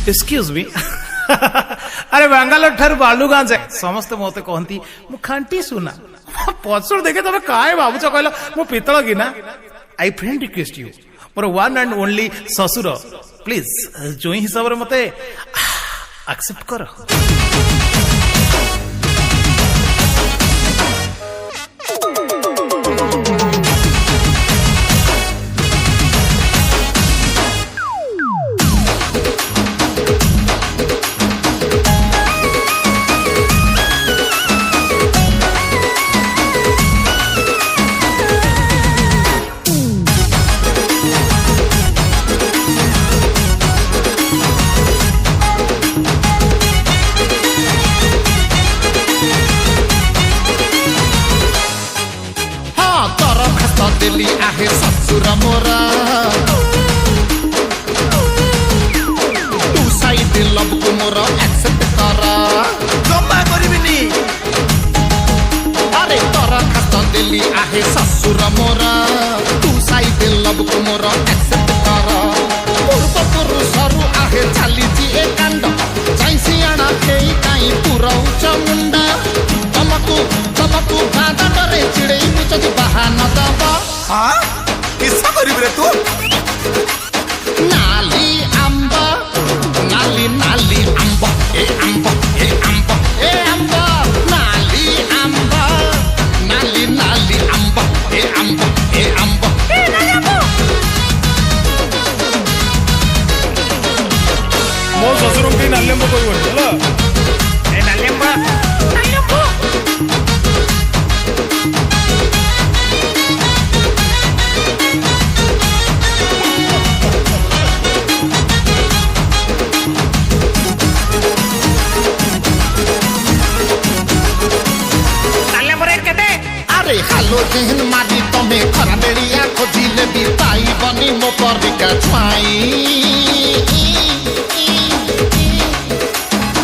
excuse me अरे बांगालोर ठार बालुगां जाए समस्ते मते कहती मु खांटी सुना पछर देखे तबे काय भाबुच कहलो मु पितळ गिना आई friend request you more one and only ससुर प्लीज जो हिसाब रे मते एक्सेप्ट कर दिल्ली आहे ससुर मोरा तू साइड लव को मोरा एक्सेप्ट करा जमा करिबिनी अरे तोरा खात दिल्ली आहे ससुर मोरा तू साइड लव को मोरा एक्सेप्ट करा पूर्व पुरुषरू आहे चालीची ए कांड जाईसी आना खेई काई पुरौच मुंडा तमकू भादा डरे चिड़ई मुचजी बहाना दबा हाँ किस्सा करीब रे तू नाली आंबा नाली नाली आंबा ए आंबा ए आंबा ए आंबा नाली आंबा नाली नाली आंबा ए आंबा ए आंबा मो ससुर की नालेंबो कोई बोला ए नालेंबा हालो जेहन मारी तमे खरा बेड़िया खोजिले भी पाई बनी मो परिका छुआई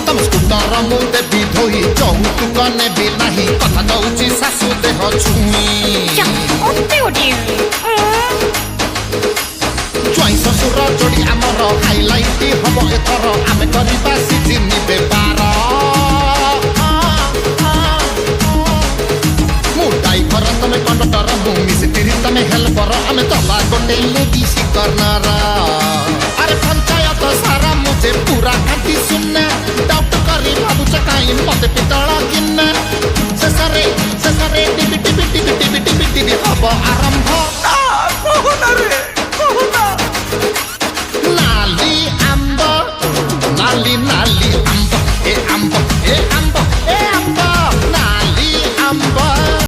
तम स्कूटर मु देवी धोई चौतु कने भी नहीं कथा दउची सासु देह छुई ज्वाई ससुर जोड़ी आमर हाइलाइट हबो एथर आमे करिबा सिजिनी बेपार तमे कंडक्टर मु मिस्त्री तमे हेल्पर आमे तला गोटे लेडीज कर्नर